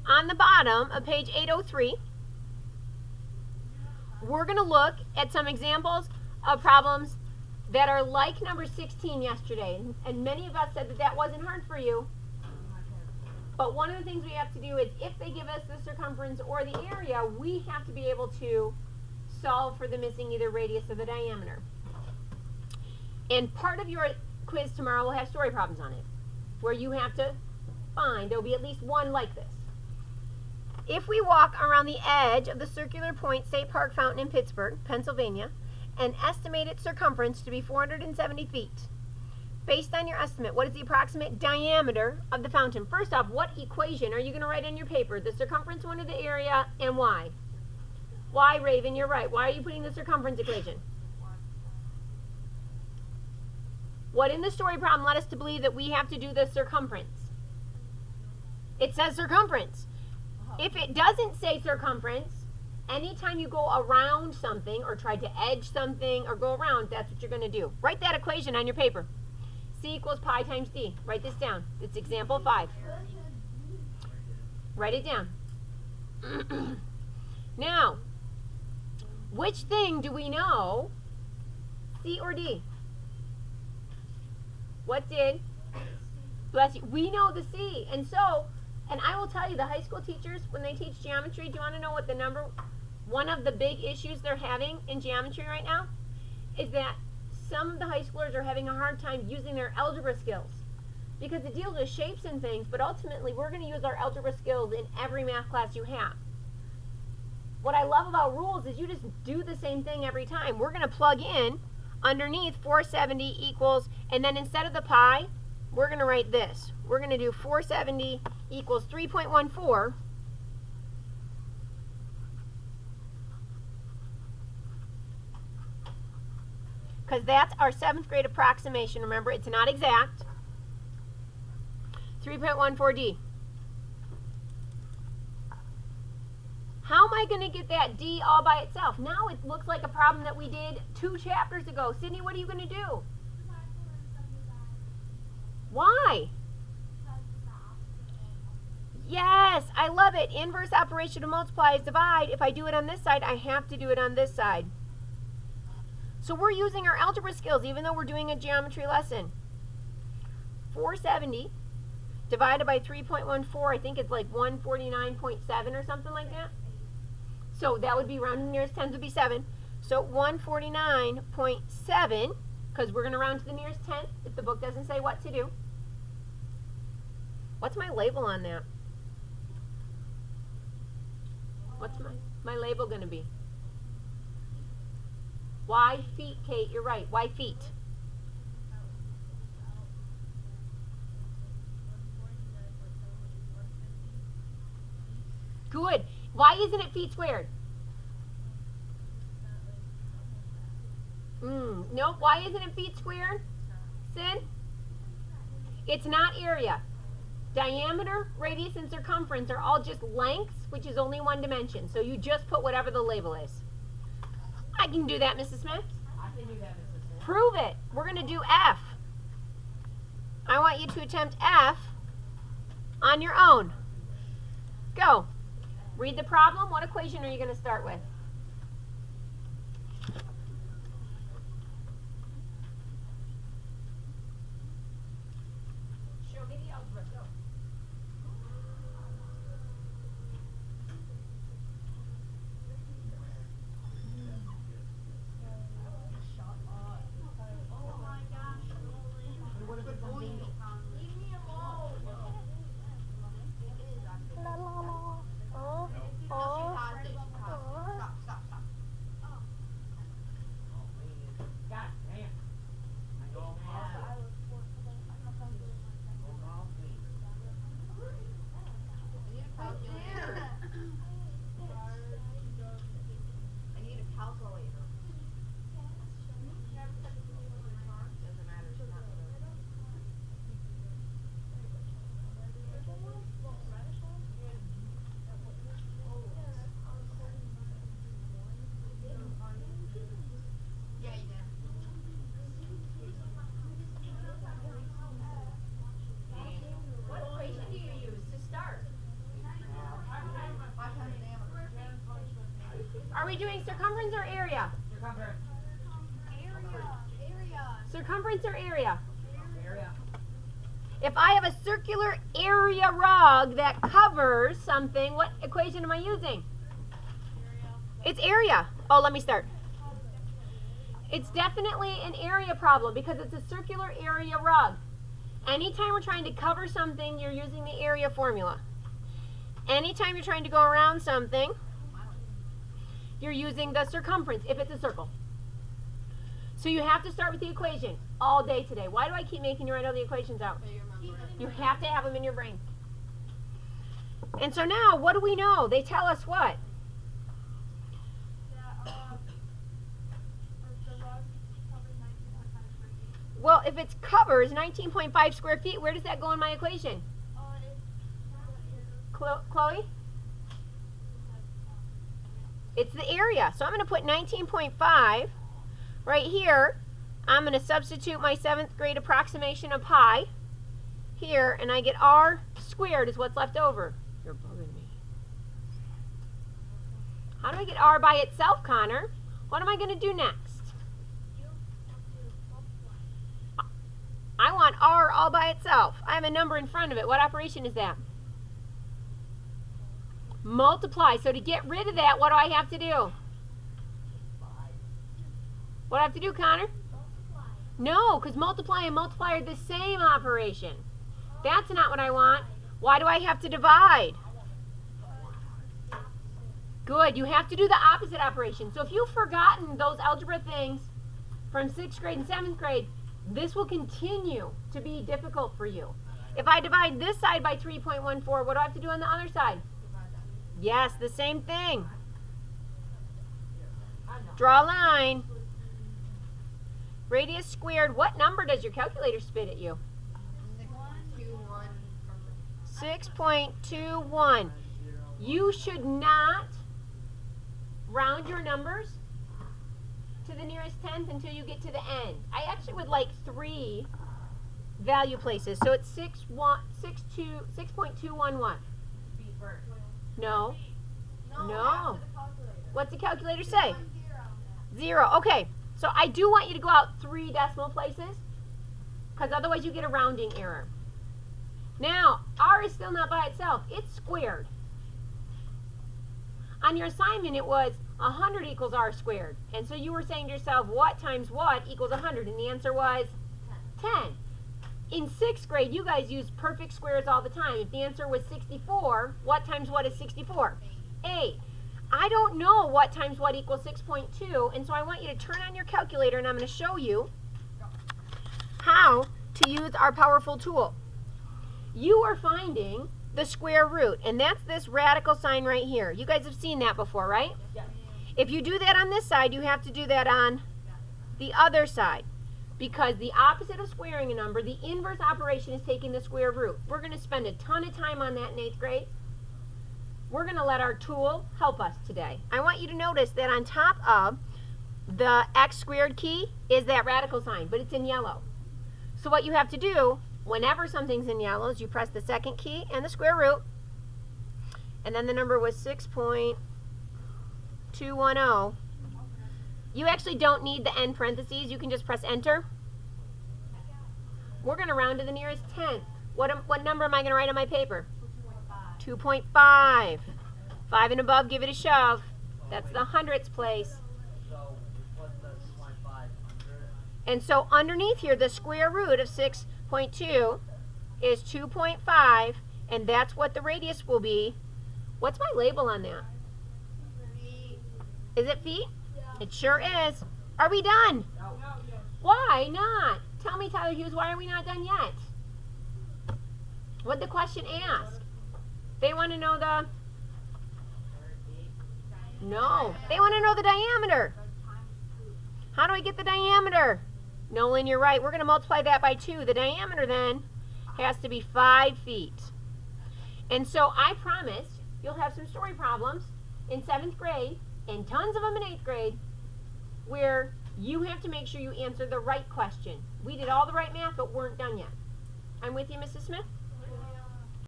on the bottom of page 803, we're going to look at some examples of problems that are like number 16 yesterday. And many of us said that that wasn't hard for you. But one of the things we have to do is if they give us the circumference or the area, we have to be able to solve for the missing either radius or the diameter. And part of your quiz tomorrow will have story problems on it, where you have to find, there'll be at least one like this. If we walk around the edge of the circular point State Park Fountain in Pittsburgh, Pennsylvania, and estimate its circumference to be 470 feet, based on your estimate, what is the approximate diameter of the fountain? First off, what equation are you going to write on your paper? The circumference, one of the area, and why? Why, Raven? You're right. Why are you putting the circumference equation? What in the story problem led us to believe that we have to do the circumference? It says circumference. If it doesn't say circumference, anytime you go around something or try to edge something or go around, that's what you're going to do. Write that equation on your paper. C equals pi times d. Write this down. It's example 5. Write it down. Now, which thing do we know, C or D? What did? Bless you. We know the C. And so, and I will tell you, the high school teachers, when they teach geometry, do you want to know what one of the big issues they're having in geometry right now? Is that some of the high schoolers are having a hard time using their algebra skills. Because it deals with shapes and things, but ultimately we're going to use our algebra skills in every math class you have. What I love about rules is you just do the same thing every time. We're going to plug in underneath 470 equals, and then instead of the pi, we're going to write this. We're going to do 470 equals 3.14. Because that's our 7th grade approximation. Remember, it's not exact. 3.14D. How am I going to get that D all by itself? Now it looks like a problem that we did 2 chapters ago. Sydney, what are you going to do? Why? Yes, I love it. Inverse operation to multiply is divide. If I do it on this side, I have to do it on this side. So we're using our algebra skills even though we're doing a geometry lesson. 470 divided by 3.14, I think it's like 149.7 or something like that. So that would be rounding the nearest tens would be 7. So 149.7, because we're going to round to the nearest tenth if the book doesn't say what to do. What's my label on that? What's my label going to be? Y feet, Kate, you're right. Y feet. Good. Why isn't it feet squared? Nope. Why isn't it feet squared? Sid? It's not area. Diameter, radius, and circumference are all just lengths, which is only one dimension. So you just put whatever the label is. I can do that, Mrs. Smith. I can do that, Mrs. Smith. Prove it. We're going to do F. I want you to attempt F on your own. Go. Read the problem. What equation are you going to start with? Show me the algebra. Go. we doing circumference or area? Circumference. Area. Circumference or area? Area. If I have a circular area rug that covers something, what equation am I using? It's area. Oh, let me start. It's definitely an area problem because it's a circular area rug. Anytime we're trying to cover something, you're using the area formula. Anytime you're trying to go around something, you're using the circumference if it's a circle. So you have to start with the equation all day today. Why do I keep making you write all the equations out? You have to have them in your brain. And so now, what do we know? They tell us what? Well, if it covers 19.5 square feet, where does that go in my equation? Chloe? It's the area. So I'm going to put 19.5 right here. I'm going to substitute my 7th grade approximation of pi here, and I get r squared is what's left over. You're bugging me. How do I get r by itself, Connor? What am I going to do next? I want r all by itself. I have a number in front of it. What operation is that? Multiply. So to get rid of that, what do I have to do? What do I have to do, Connor? No, because multiply and multiply are the same operation. That's not what I want. Why do I have to divide? Good. You have to do the opposite operation. So if you've forgotten those algebra things from 6th grade and 7th grade, this will continue to be difficult for you. If I divide this side by 3.14, what do I have to do on the other side? Yes, the same thing. Draw a line. Radius squared. What number does your calculator spit at you? 6.21. You should not round your numbers to the nearest tenth until you get to the end. I actually would like 3 value places. So it's 6.211. No. No. What's the calculator say? 0. Okay. So I do want you to go out 3 decimal places because otherwise you get a rounding error. Now, r is still not by itself. It's squared. On your assignment, it was 100 equals r squared. And so you were saying to yourself, what times what equals 100? And the answer was 10. In 6th grade, you guys use perfect squares all the time. If the answer was 64, what times what is 64? 8. I don't know what times what equals 6.2, and so I want you to turn on your calculator, and I'm going to show you how to use our powerful tool. You are finding the square root, and that's this radical sign right here. You guys have seen that before, right? Yes. If you do that on this side, you have to do that on the other side. Because the opposite of squaring a number, the inverse operation is taking the square root. We're going to spend a ton of time on that in 8th grade. We're going to let our tool help us today. I want you to notice that on top of the x squared key is that radical sign, but it's in yellow. So what you have to do, whenever something's in yellow, is you press the 2nd key and the square root, and then the number was 6.210. You actually don't need the end parentheses. You can just press enter. We're going to round to the nearest tenth. What number am I going to write on my paper? 2.5. 5 and above, give it a shove. That's the hundredths place. And so underneath here, the square root of 6.2 is 2.5, and that's what the radius will be. What's my label on that? Is it feet? It sure is. Are we done? No. Why not? Tell me, Tyler Hughes, why are we not done yet? What'd the question ask? They want to know the... No. They want to know the diameter. How do I get the diameter? Nolan, you're right. We're going to multiply that by 2. The diameter then has to be 5 feet. And so I promise you'll have some story problems in 7th grade and tons of them in 8th grade where you have to make sure you answer the right question. We did all the right math, but weren't done yet. I'm with you, Mrs. Smith?